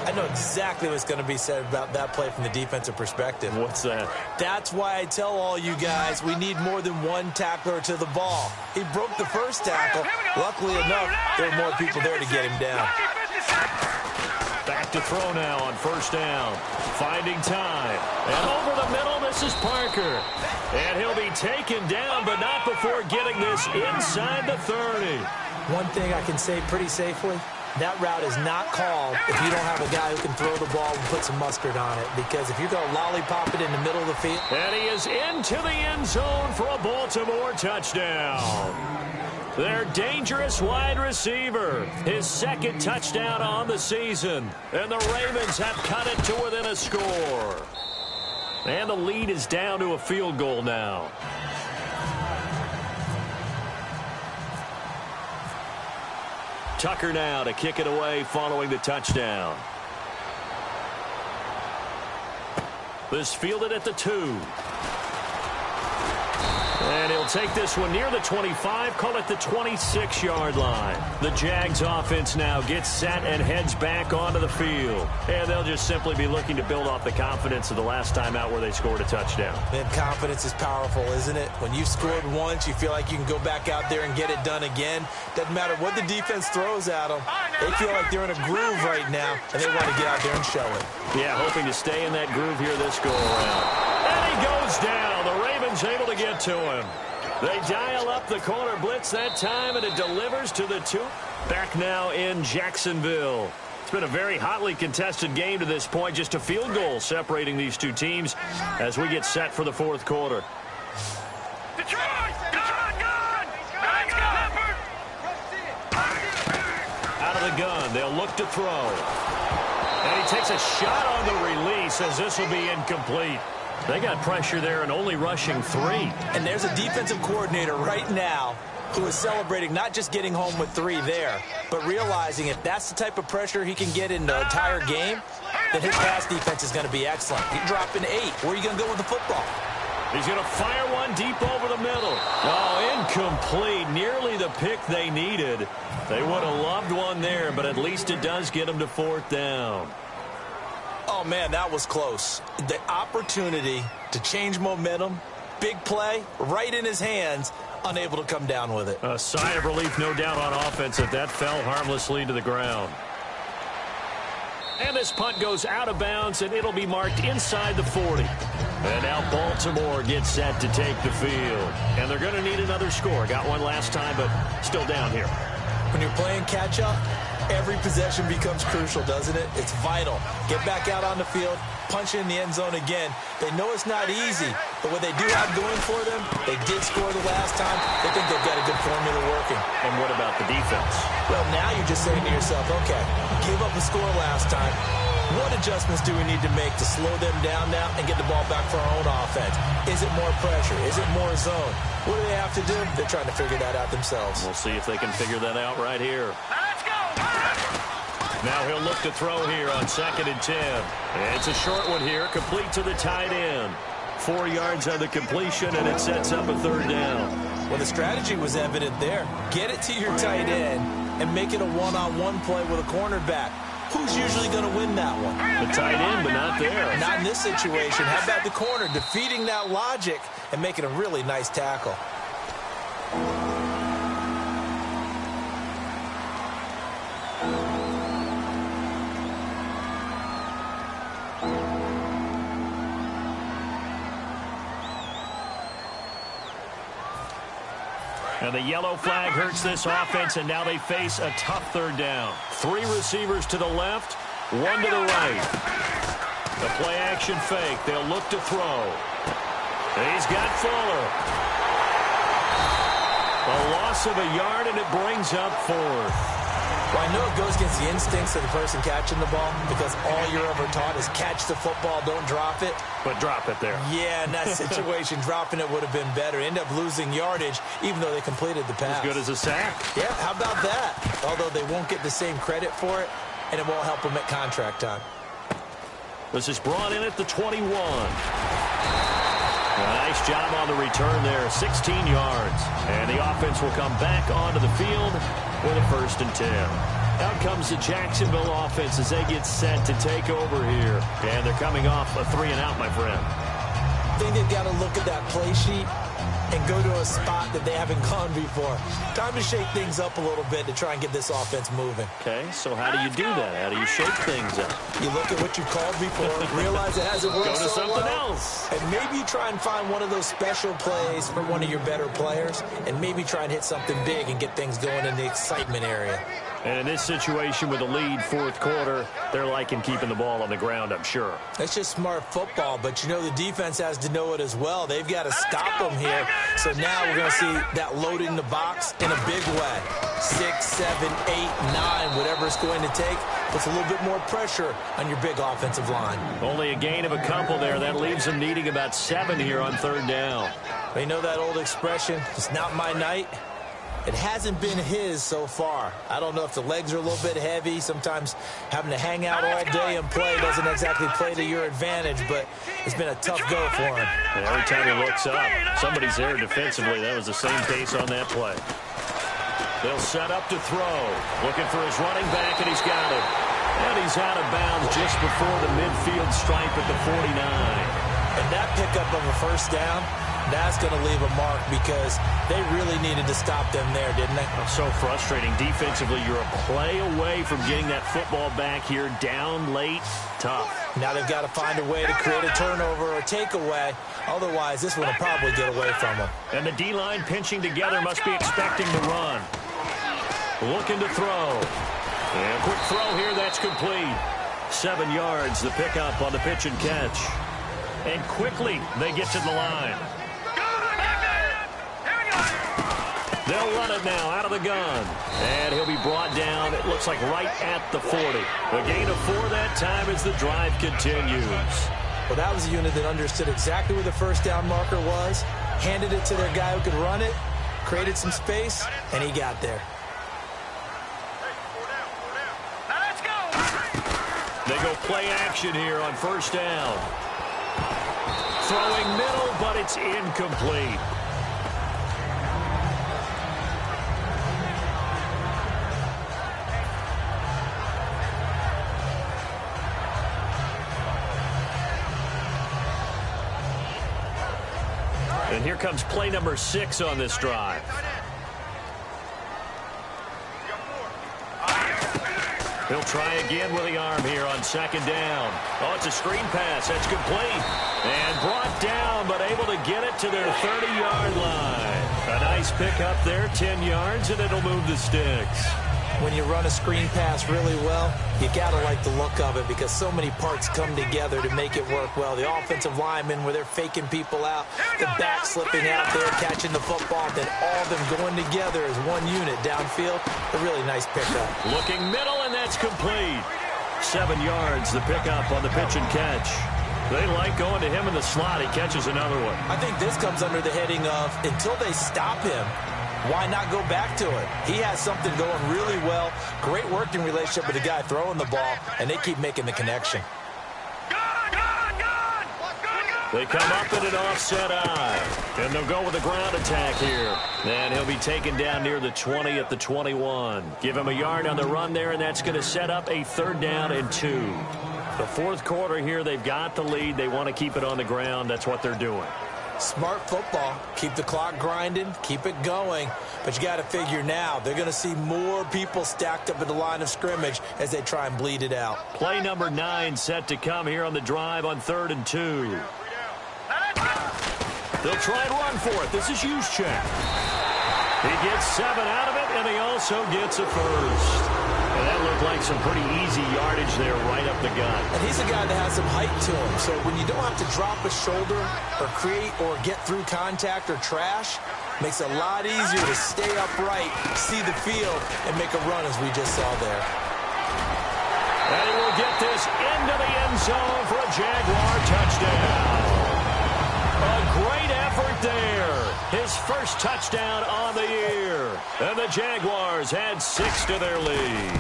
I know exactly what's going to be said about that play from the defensive perspective. What's that? That's why I tell all you guys we need more than one tackler to the ball. He broke the first tackle. Luckily enough, there were more people there to get him down. Back to throw now on first down. Finding time. And over the middle, this is Parker. And he'll be taken down, but not before getting this inside the 30. One thing I can say pretty safely, that route is not called if you don't have a guy who can throw the ball and put some mustard on it. Because if you're going to lollipop it in the middle of the field. And he is into the end zone for a Baltimore touchdown. Their dangerous wide receiver. His second touchdown on the season. And the Ravens have cut it to within a score. And the lead is down to a field goal now. Tucker now to kick it away following the touchdown. This fielded at the 2. And he'll take this one near the 25, call it the 26-yard line. The Jags offense now gets set and heads back onto the field. And they'll just simply be looking to build off the confidence of the last time out where they scored a touchdown. And confidence is powerful, isn't it? When you've scored once, you feel like you can go back out there and get it done again. Doesn't matter what the defense throws at them. They feel like they're in a groove right now, and they want to get out there and show it. Yeah, hoping to stay in that groove here this go-around. And he goes down. The Ravens able to get to him. They dial up the corner blitz that time, and it delivers to the 2. Back now in Jacksonville. It's been a very hotly contested game to this point. Just a field goal separating these two teams as we get set for the fourth quarter. Out of the gun, they'll look to throw. And he takes a shot on the release as this will be incomplete. They got pressure there and only rushing 3. And there's a defensive coordinator right now who is celebrating not just getting home with 3 there, but realizing if that's the type of pressure he can get in the entire game, then his pass defense is going to be excellent. He's dropping 8. Where are you going to go with the football? He's going to fire one deep over the middle. Oh, incomplete. Nearly the pick they needed. They would have loved one there, but at least it does get them to fourth down. Oh, man, that was close. The opportunity to change momentum, big play, right in his hands, unable to come down with it. A sigh of relief, no doubt, on offense that fell harmlessly to the ground. And this punt goes out of bounds, and it'll be marked inside the 40. And now Baltimore gets set to take the field. And they're going to need another score. Got one last time, but still down here. When you're playing catch-up, every possession becomes crucial, doesn't it? It's vital. Get back out on the field, punch in the end zone again. They know it's not easy, but what they do have going for them, they did score the last time. They think they've got a good formula working. And what about the defense? Well, now you're just saying to yourself, okay, give up a score last time. What adjustments do we need to make to slow them down now and get the ball back for our own offense? Is it more pressure? Is it more zone? What do they have to do? They're trying to figure that out themselves. We'll see if they can figure that out right here. Now he'll look to throw here on 2nd and 10. It's a short one here, complete to the tight end. 4 yards on the completion, and it sets up a 3rd down. Well, the strategy was evident there. Get it to your tight end and make it a one-on-one play with a cornerback. Who's usually going to win that one? The tight end, but not there. Not in this situation. How about the corner defeating that logic and making a really nice tackle? And the yellow flag hurts this offense, and now they face a tough 3rd down. 3 receivers to the left, 1 to the right. The play-action fake. They'll look to throw. He's got Fuller. A loss of a yard, and it brings up 4th. Well, I know it goes against the instincts of the person catching the ball because all you're ever taught is catch the football, don't drop it. But drop it there. Yeah, in that situation, dropping it would have been better. End up losing yardage, even though they completed the pass. As good as a sack. Yeah, how about that? Although they won't get the same credit for it, and it won't help them at contract time. This is brought in at the 21. Nice job on the return there, 16 yards. And the offense will come back onto the field with a 1st and 10. Out comes the Jacksonville offense as they get set to take over here. And they're coming off a 3-and-out, my friend. I think they've got to look at that play sheet and go to a spot that they haven't gone before. Time to shake things up a little bit to try and get this offense moving. Okay, so how do you do that? How do you shake things up? You look at what you called before, realize it hasn't worked Go to so something well, else. and maybe you try and find one of those special plays for one of your better players, and maybe try and hit something big and get things going in the excitement area. And in this situation with a lead, fourth quarter, they're liking keeping the ball on the ground, I'm sure. That's just smart football, but you know the defense has to know it as well. They've got to stop them here. So now we're going to see that loading the box in a big way. 6, 7, 8, 9, whatever it's going to take, puts a little bit more pressure on your big offensive line. Only a gain of a couple there. That leaves them needing about 7 here on third down. You know that old expression, it's not my night? It hasn't been his so far. I don't know if the legs are a little bit heavy. Sometimes having to hang out all day and play doesn't exactly play to your advantage, but it's been a tough go for him. And every time he looks up, somebody's there defensively. That was the same case on that play. They'll set up to throw. Looking for his running back, and he's got it. And he's out of bounds just before the midfield stripe at the 49. And that pickup of a first down, that's going to leave a mark because they really needed to stop them there, didn't they? So frustrating. Defensively, you're a play away from getting that football back here down late. Tough. Now they've got to find a way to create a turnover or takeaway. Otherwise, this one will probably get away from them. And the D-line pinching together must be expecting the run. Looking to throw. And quick throw here. That's complete. 7 yards, the pickup on the pitch and catch. And quickly, they get to the line. They'll run it now out of the gun. And he'll be brought down, it looks like right at the 40. A gain of 4 that time as the drive continues. Well, that was a unit that understood exactly where the first down marker was, handed it to their guy who could run it, created some space, and he got there. They go play action here on first down. Throwing middle, but it's incomplete. And here comes play number 6 on this drive. He'll try again with the arm here on second down. Oh, it's a screen pass. That's complete. And brought down, but able to get it to their 30-yard line. A nice pickup there, 10 yards, and it'll move the sticks. When you run a screen pass really well, you got to like the look of it because so many parts come together to make it work well. The offensive linemen, where they're faking people out, the back slipping out there, catching the football, then all of them going together as one unit downfield. A really nice pickup. Looking middle, and that's complete. 7 yards, the pickup on the pitch and catch. They like going to him in the slot. He catches another one. I think this comes under the heading of until they stop him, why not go back to it? He has something going really well. Great working relationship with the guy throwing the ball, and they keep making the connection. They come up in an offset eye, and they'll go with a ground attack here. And he'll be taken down near the 20 at the 21. Give him a yard on the run there, and that's going to set up a 3rd down and 2. The fourth quarter here, they've got the lead. They want to keep it on the ground. That's what they're doing. Smart football. Keep the clock grinding. Keep it going. But you got to figure now, they're going to see more people stacked up at the line of scrimmage as they try and bleed it out. Play number 9 set to come here on the drive on 3rd and 2. They'll try and run for it. This is Juszczyk. He gets 7 out of it, and he also gets a first. And that looked like some pretty easy yardage there right up the gut. And he's a guy that has some height to him. So when you don't have to drop a shoulder or create or get through contact or trash, makes it a lot easier to stay upright, see the field, and make a run as we just saw there. And he will get this into the end zone for a Jaguar touchdown. A great effort there. His first touchdown on the year. And the Jaguars add 6 to their lead.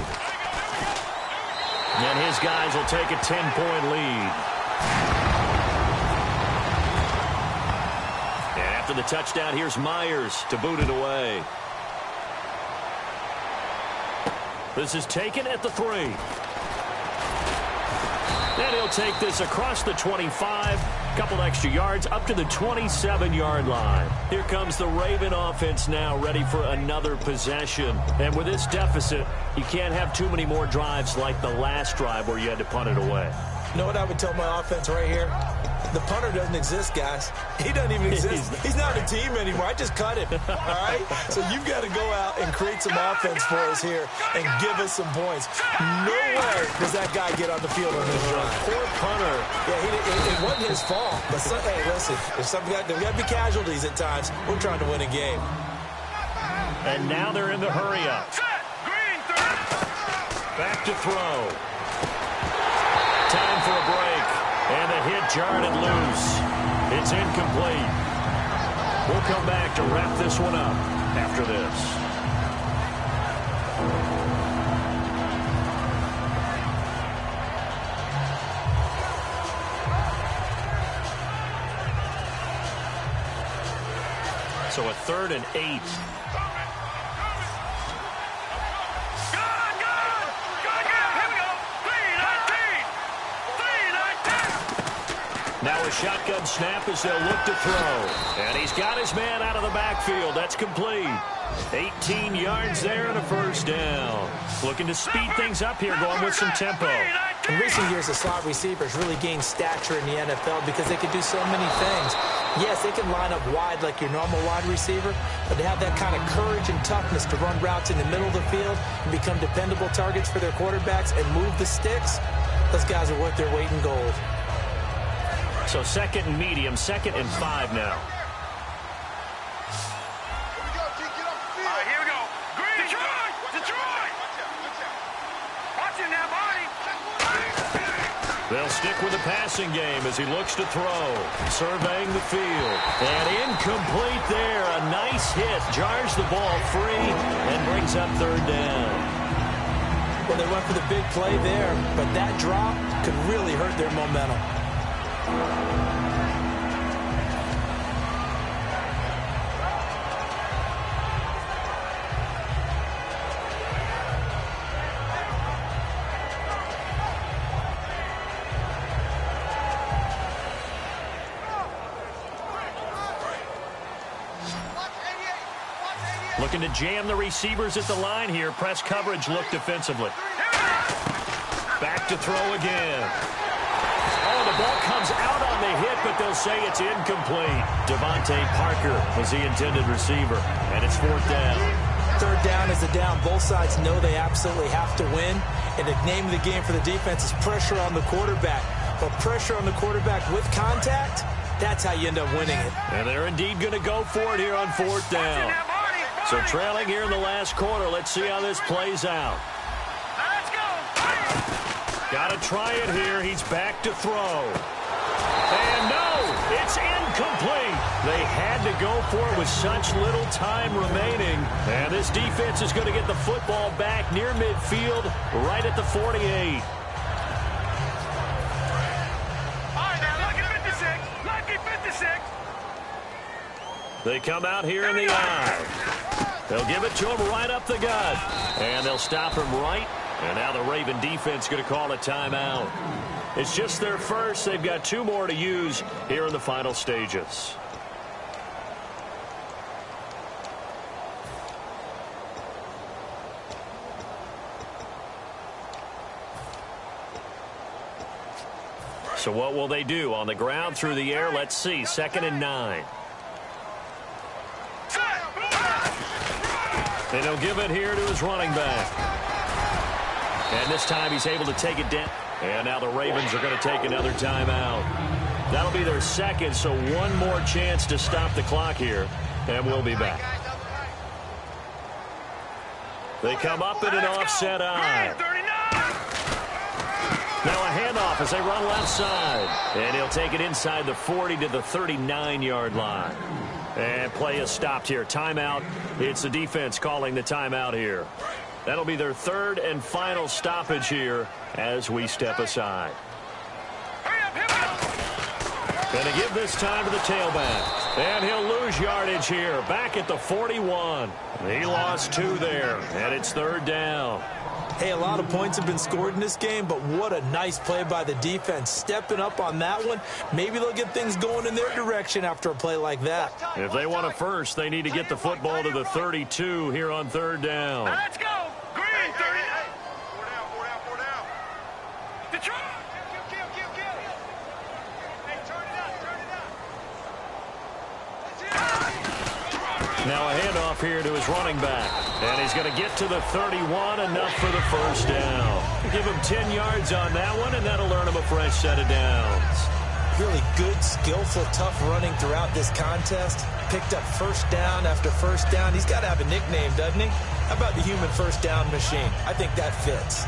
And his guys will take a 10-point lead. And after the touchdown, here's Myers to boot it away. This is taken at the 3. And he'll take this across the 25. Couple extra yards up to the 27-yard line. Here comes the Raven offense now, ready for another possession. And with this deficit, you can't have too many more drives like the last drive where you had to punt it away. You know what I would tell my offense right here? The punter doesn't exist, guys. He doesn't even exist. He's not a team anymore. I just cut him, all right? So you've got to go out and create some offense for us here and give us some points. No way does that guy get on the field on this drive. Poor punter. Yeah, it wasn't his fault. But hey, listen, there's got to be casualties at times. We're trying to win a game. And now they're in the hurry-up. Back to throw. Time for a break. And the hit jarred it loose. It's incomplete. We'll come back to wrap this one up after this. So a 3rd and 8. Now a shotgun snap as they'll look to throw. And he's got his man out of the backfield. That's complete. 18 yards there and a first down. Looking to speed things up here, going with some tempo. In recent years, the slot receivers really gained stature in the NFL because they can do so many things. Yes, they can line up wide like your normal wide receiver, but they have that kind of courage and toughness to run routes in the middle of the field and become dependable targets for their quarterbacks and move the sticks. Those guys are worth their weight in gold. So 2nd and medium, 2nd and 5 now. Here we go. Green. Detroit. Watch it now, Barney. They'll stick with the passing game as he looks to throw. Surveying the field. And incomplete there. A nice hit. Jars the ball free and brings up 3rd down. Well, they went for the big play there, but that drop could really hurt their momentum. Looking to jam the receivers at the line here. Press coverage look defensively. Back to throw again. Oh, the ball comes out on the hit, but they'll say it's incomplete. Devontae Parker was the intended receiver, and it's 4th down. 3rd down is a down. Both sides know they absolutely have to win, and the name of the game for the defense is pressure on the quarterback. But pressure on the quarterback with contact, that's how you end up winning it. And they're indeed going to go for it here on 4th down. So trailing here in the last quarter. Let's see how this plays out. Let's go. Got to try it here. He's back to throw. And no, it's incomplete. They had to go for it with such little time remaining. And this defense is going to get the football back near midfield, right at the 48. All right, now, lucky 56. Lucky 56. They come out here in the eye. They'll give it to him right up the gut. And they'll stop him right. And now the Raven defense going to call a timeout. It's just their first. They've got 2 more to use here in the final stages. So what will they do? On the ground, through the air, let's see. 2nd and 9. And he'll give it here to his running back. And this time he's able to take it down. And now the Ravens are going to take another timeout. That'll be their 2nd, so 1 more chance to stop the clock here. And we'll be back. They come up in an offset eye. Now a handoff as they run left side. And he'll take it inside the 40 to the 39-yard line. And play is stopped here. Timeout. It's the defense calling the timeout here. That'll be their 3rd and final stoppage here as we step aside. Going to give this time to the tailback. And he'll lose yardage here. Back at the 41. He lost 2 there. And it's 3rd down. Hey, a lot of points have been scored in this game, but what a nice play by the defense. Stepping up on that one, maybe they'll get things going in their direction after a play like that. If they want a first, they need to get the football to the 32 here on third down. Let's go. Green, 30. Four down. Detroit. Kill. Hey, turn it up. Now a handoff here to his running back. And he's going to get to the 31, enough for the first down. Give him 10 yards on that one, and that'll earn him a fresh set of downs. Really good, skillful, tough running throughout this contest. Picked up first down after first down. He's got to have a nickname, doesn't he? How about the human first down machine? I think that fits.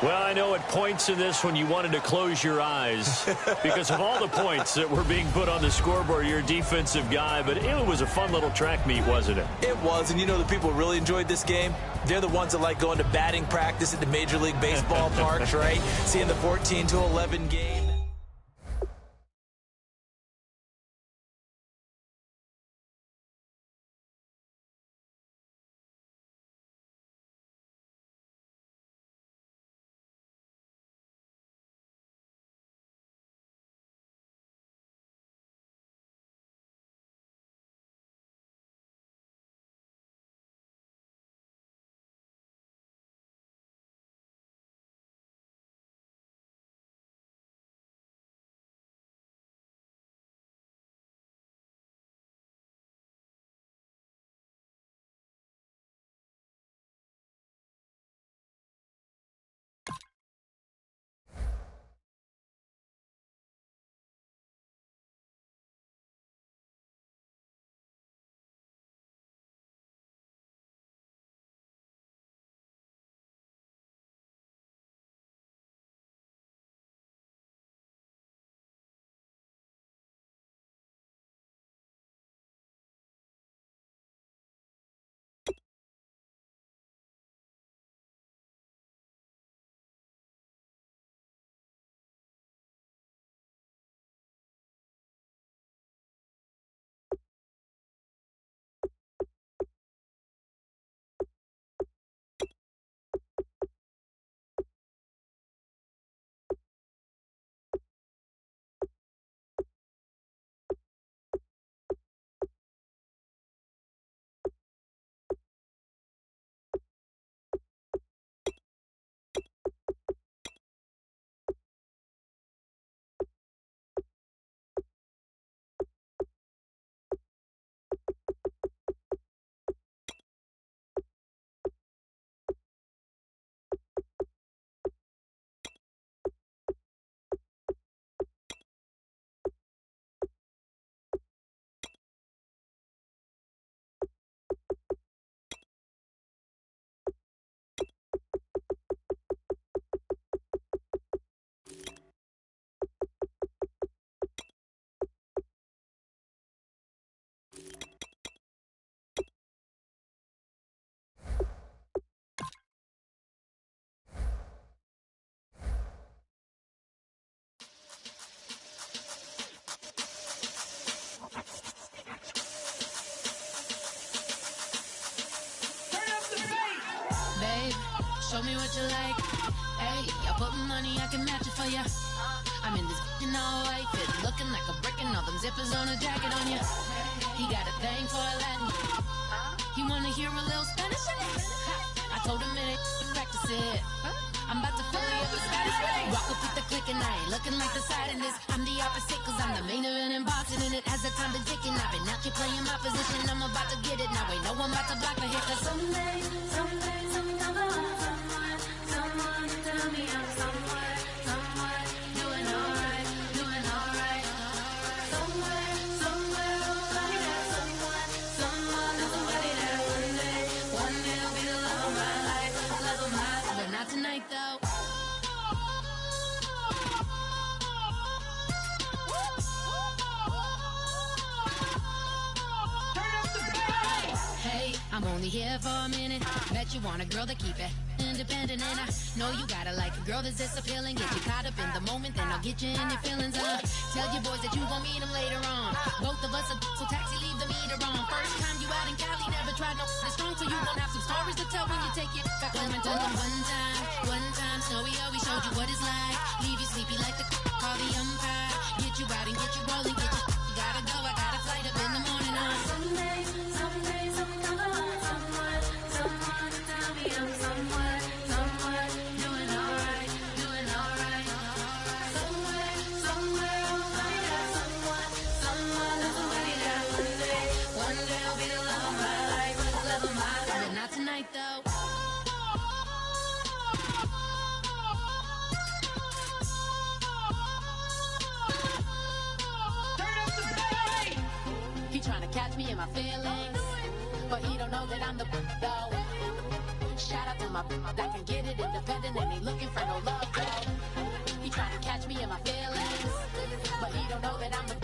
Well, I know at points in this when you wanted to close your eyes because of all the points that were being put on the scoreboard. You're a defensive guy, but it was a fun little track meet, wasn't it? It was, and you know the people who really enjoyed this game? They're the ones that like going to batting practice at the Major League Baseball parks, right? Seeing the 14-11 game. Show me what you like. Hey, y'all put money, I can match it for ya. I'm in this in all white fit, looking like a brick and all them zippers on a jacket on ya. He got a thing for a Latin. He wanna hear a little Spanish in it. I told him it ain't to practice it. I'm about to fill you up with Spanish. Walk up with the click and I ain't looking like the side in this. I'm the opposite cause I'm the main event in boxing and it has the time been ticking. I've been out here playing my position. I'm about to get it now. Ain't no one about to block my hit cause someday I'm gonna someone tell me I'm somewhere doing alright. Somewhere, somebody that one day will be the love of my life, but not tonight though. Turn up the bass. Hey. I'm only here for a minute. Bet you want a girl to keep it independent, and I know you gotta like a girl that's this appealing. Get you caught up in the moment, then I'll get you in your feelings. Tell your boys that you gon' meet them later on. Both of us are so taxi, leave the meter on. First time you out in Cali, never tried no this strong, so you gon' have some stories to tell when you take it back home and tell them one time, Snowy always showed you what it's like. Leave you sleepy like the call the umpire. Get you out and get you rolling, get you gotta go. I got a flight up in the morning on Someday, I'm gonna find someone to tell me I'm somewhere doing alright. Somewhere I'll find out someone who's somebody that one day I'll be the love of my life, but not tonight though. He trying to catch me in my feelings, but he don't know that I'm the though. Shout out to my that can get it independent and ain't looking for no love though. He trying to catch me in my feelings, but he don't know that I'm the